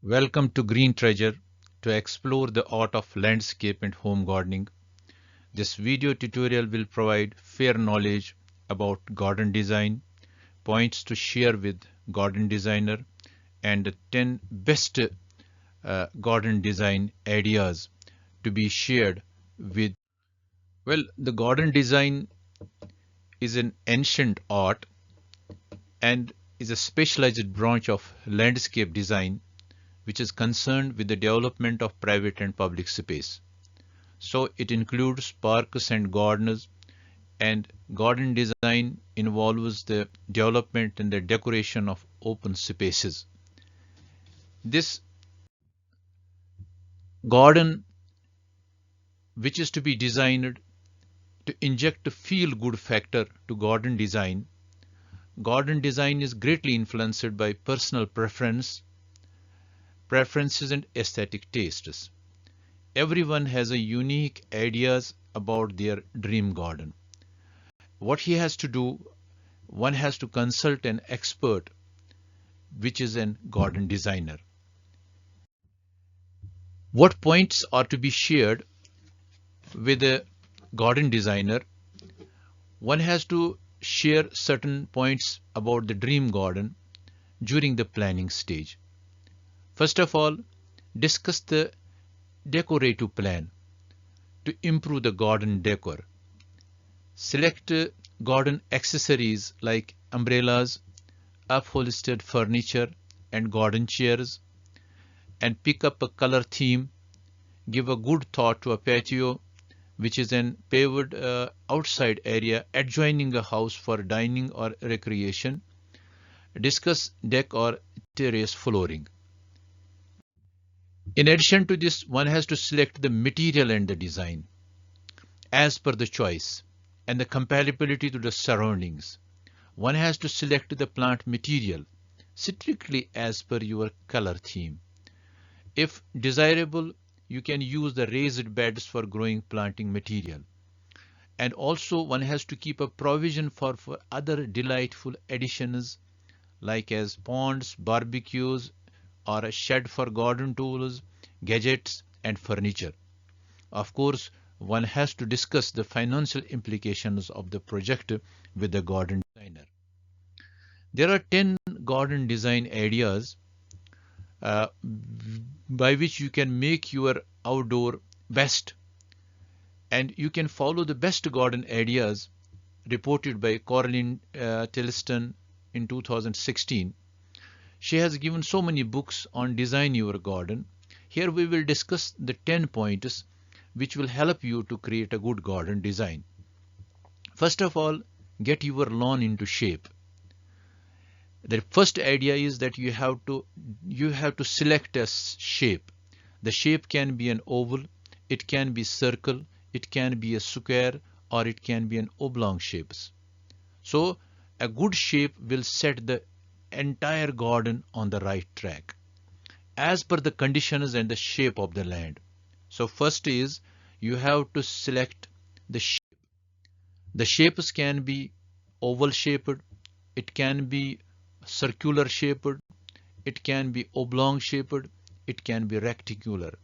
Welcome to Green Treasure to explore the art of landscape and home gardening. This video tutorial will provide fair knowledge about garden design, points to share with garden designer, and the 10 best garden design ideas to be shared with. Well, the garden design is an ancient art and is a specialized branch of landscape design which is concerned with the development of private and public space. So it includes parks and gardens, and garden design involves the development and the decoration of open spaces. This garden, which is to be designed to inject a feel-good factor to garden design is greatly influenced by personal preferences and aesthetic tastes. Everyone has a unique ideas about their dream garden. What he has to do, one has to consult an expert, which is a garden designer. What points are to be shared with a garden designer? One has to share certain points about the dream garden during the planning stage. First of all, discuss the decorative plan to improve the garden decor. Select garden accessories like umbrellas, upholstered furniture, and garden chairs, and pick up a color theme. Give a good thought to a patio, which is an paved outside area adjoining a house for dining or recreation. Discuss deck or terrace flooring. In addition to this, one has to select the material and the design as per the choice and the compatibility to the surroundings. One has to select the plant material strictly as per your color theme. If desirable, you can use the raised beds for growing planting material. And also one has to keep a provision for other delightful additions like as ponds, barbecues, or a shed for garden tools, gadgets, and furniture. Of course, one has to discuss the financial implications of the project with the garden designer. There are 10 garden design ideas uh, by which you can make your outdoor best, and you can follow the best garden ideas reported by Coraline Tilliston in 2016. She has given so many books on design your garden. Here we will discuss the 10 points which will help you to create a good garden design. First of all, get your lawn into shape. The first idea is that you have to select a shape. The shape can be an oval, it can be circle, it can be a square, or it can be an oblong shapes. So a good shape will set the entire garden on the right track as per the conditions and the shape of the land. So first is you have to select the shape. The shapes can be oval shaped, it can be circular shaped, it can be oblong shaped, it can be rectangular.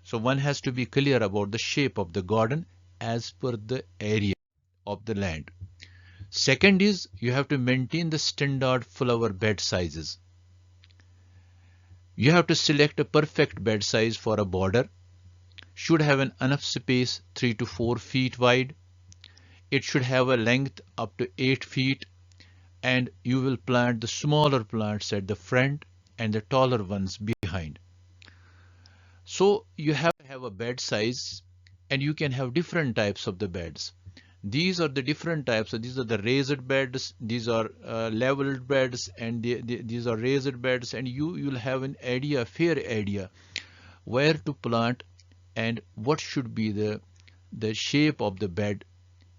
So one has to be clear about the shape of the garden as per the area of the land. Second is you have to maintain the standard flower bed sizes. You have to select a perfect bed size for a border. Should have an enough space 3 to 4 feet wide. It should have a length up to 8 feet, and you will plant the smaller plants at the front and the taller ones behind. So you have to have a bed size, and you can have different types of the beds. These are the different types. So these are the raised beds, these are leveled beds, and these are raised beds, and you'll have an idea, fair idea, where to plant and what should be the shape of the bed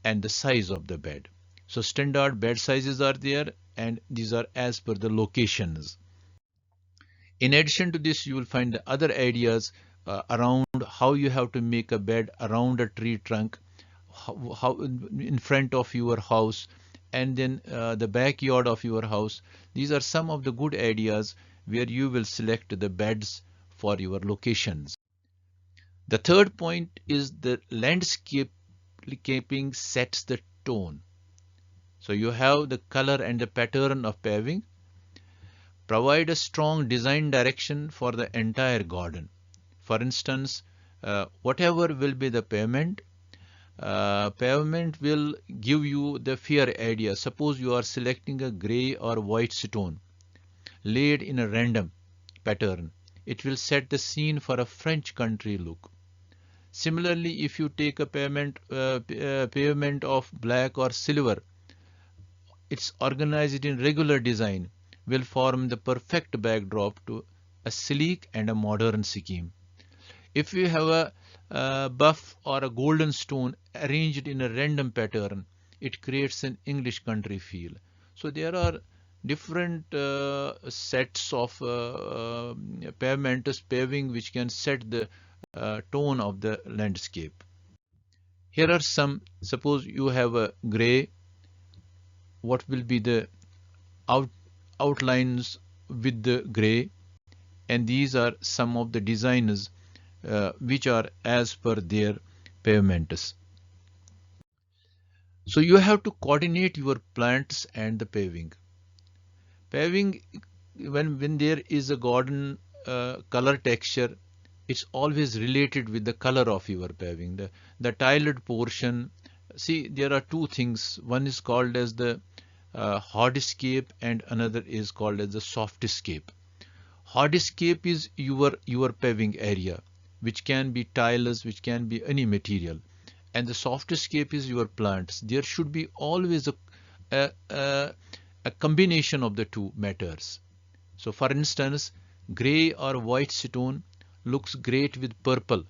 and the size of the bed. So standard bed sizes are there, and these are as per the locations. In addition to this, you will find the other ideas around how you have to make a bed around a tree trunk, how in front of your house, and then the backyard of your house. These are some of the good ideas where you will select the beds for your locations. The third point is the landscaping sets the tone. So you have the color and the pattern of paving. Provide a strong design direction for the entire garden. For instance, whatever will be the pavement will give you the fair idea. Suppose you are selecting a gray or white stone laid in a random pattern. It will set the scene for a French country look. Similarly, if you take a pavement of black or silver, it's organized in regular design, will form the perfect backdrop to a sleek and a modern scheme. If you have a buff or a golden stone arranged in a random pattern, it creates an English country feel. So there are different sets of paving which can set the tone of the landscape. Here are some, suppose you have a gray, what will be the outlines with the gray, and these are some of the designs which are as per their pavements. So you have to coordinate your plants and the paving. Paving, when there is a garden color texture, it's always related with the color of your paving. The tiled portion, see there are two things. One is called as the hardscape and another is called as the softscape. Hardscape is your paving area, which can be tiles, which can be any material, and the softscape is your plants. There should be always a combination of the two matters. So for instance, gray or white stone looks great with purple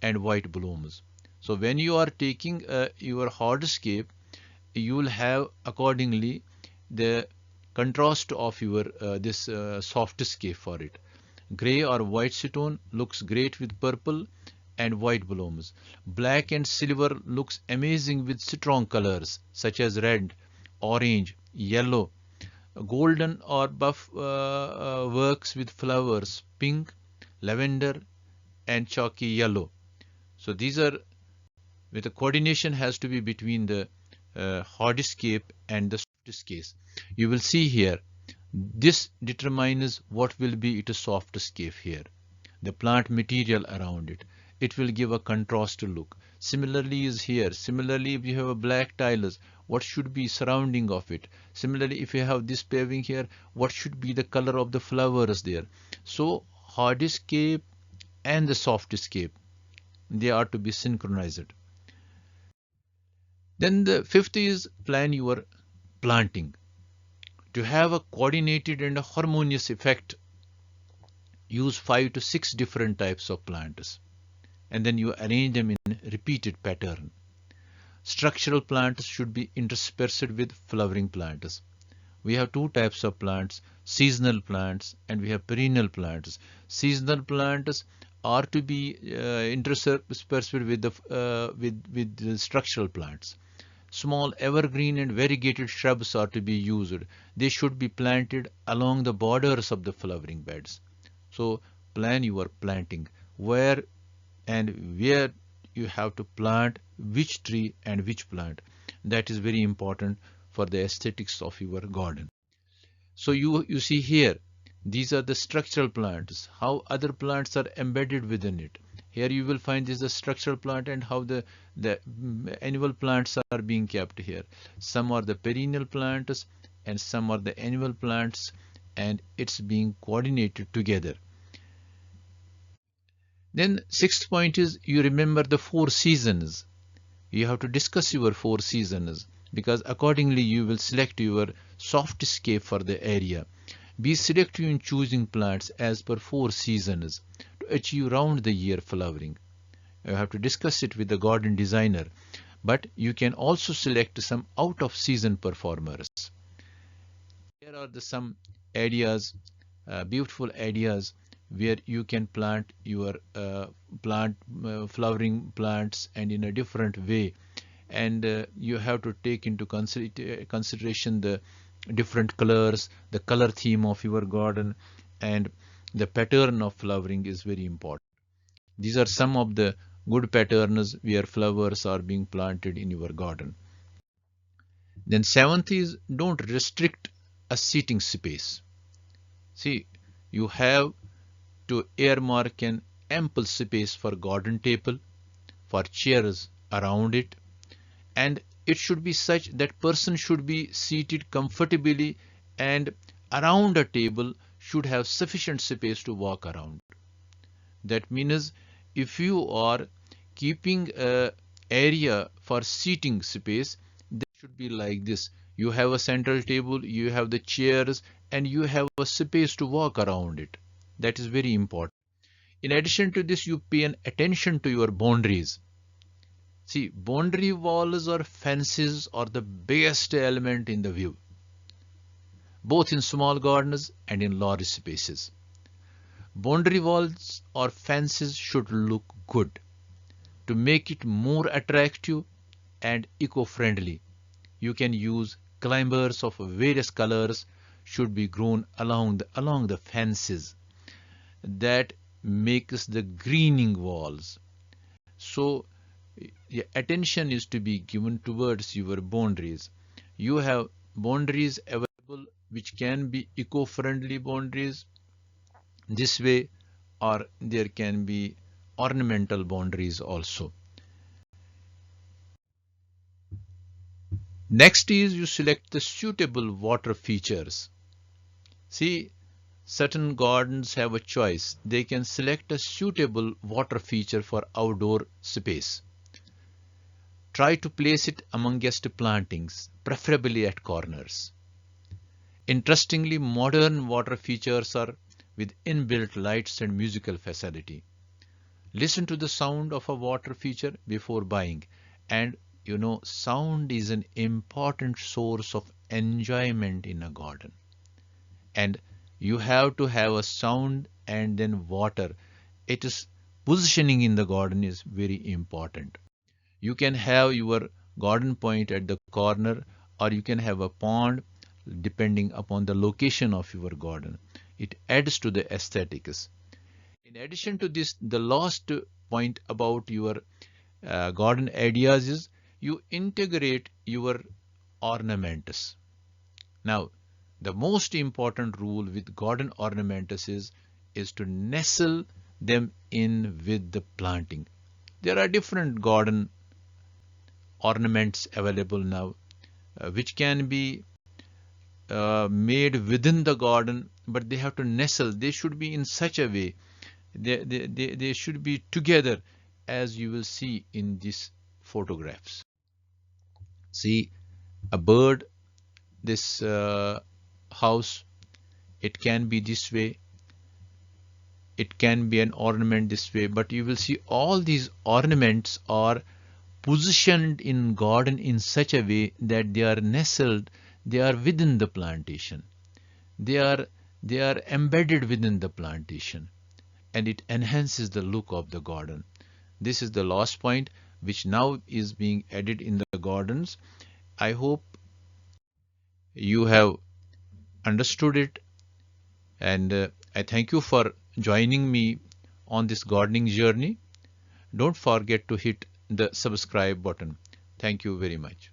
and white blooms. So when you are taking your hardscape, you will have accordingly the contrast of your this softscape for it. Gray or white stone looks great with purple and white blooms. Black and silver looks amazing with strong colors such as red, orange, yellow. Golden or buff works with flowers, pink, lavender, and chalky yellow. So these are, with the coordination has to be between the hardscape and the softscape. You will see here, this determines what will be its softscape here. The plant material around it. It will give a contrast look. Similarly is here. Similarly, if you have a black tiles, what should be surrounding of it? Similarly, if you have this paving here, what should be the color of the flowers there? So hardscape and the softscape, they are to be synchronized. Then the fifth is plan your planting. To have a coordinated and a harmonious effect, use 5 to 6 different types of plants, and then you arrange them in repeated pattern. Structural plants should be interspersed with flowering plants. We have two types of plants, seasonal plants and we have perennial plants. Seasonal plants are to be interspersed with the structural plants. Small evergreen and variegated shrubs are to be used. They should be planted along the borders of the flowering beds. So plan your planting, where you have to plant which tree and which plant. That is very important for the aesthetics of your garden. So you see here, these are the structural plants, how other plants are embedded within it. Here you will find this is a structural plant and how the annual plants are being kept here. Some are the perennial plants and some are the annual plants, and it's being coordinated together. Then sixth point is you remember the 4 seasons. You have to discuss your 4 seasons because accordingly you will select your softscape for the area. Be selective in choosing plants as per 4 seasons to achieve round the year flowering. You have to discuss it with the garden designer, but you can also select some out of season performers. Here are some ideas, beautiful ideas where you can plant your flowering plants and in a different way, and you have to take into consideration the different colors, the color theme of your garden, and the pattern of flowering is very important. These are some of the good patterns where flowers are being planted in your garden. Then seventh is don't restrict a seating space. See, you have to earmark an ample space for garden table, for chairs around it, and it should be such that person should be seated comfortably and around a table should have sufficient space to walk around. That means if you are keeping a area for seating space, there should be like this. You have a central table, you have the chairs, and you have a space to walk around it. That is very important. In addition to this, you pay an attention to your boundaries. See, boundary walls or fences are the biggest element in the view, both in small gardens and in large spaces. Boundary walls or fences should look good. To make it more attractive and eco-friendly, you can use climbers of various colors should be grown along the fences. That makes the greening walls. So attention is to be given towards your boundaries. You have boundaries available which can be eco-friendly boundaries this way, or there can be ornamental boundaries also. Next is you select the suitable water features. See, certain gardens have a choice. They can select a suitable water feature for outdoor space. Try to place it amongst plantings, preferably at corners. Interestingly, modern water features are with inbuilt lights and musical facility. Listen to the sound of a water feature before buying, and you know sound is an important source of enjoyment in a garden. And you have to have a sound and then water. It is positioning in the garden is very important. You can have your garden point at the corner, or you can have a pond depending upon the location of your garden. It adds to the aesthetics. In addition to this, the last point about your garden ideas is you integrate your ornaments. Now, the most important rule with garden ornaments is to nestle them in with the planting. There are different garden ornaments available now, which can be made within the garden, but they have to nestle. They should be in such a way. They should be together, as you will see in these photographs. See, a bird, this house, it can be this way. It can be an ornament this way, but you will see all these ornaments are positioned in garden in such a way that they are nestled, they are within the plantation. They are embedded within the plantation, and it enhances the look of the garden. This is the last point which now is being added in the gardens. I hope you have understood it, and I thank you for joining me on this gardening journey. Don't forget to hit the subscribe button. Thank you very much.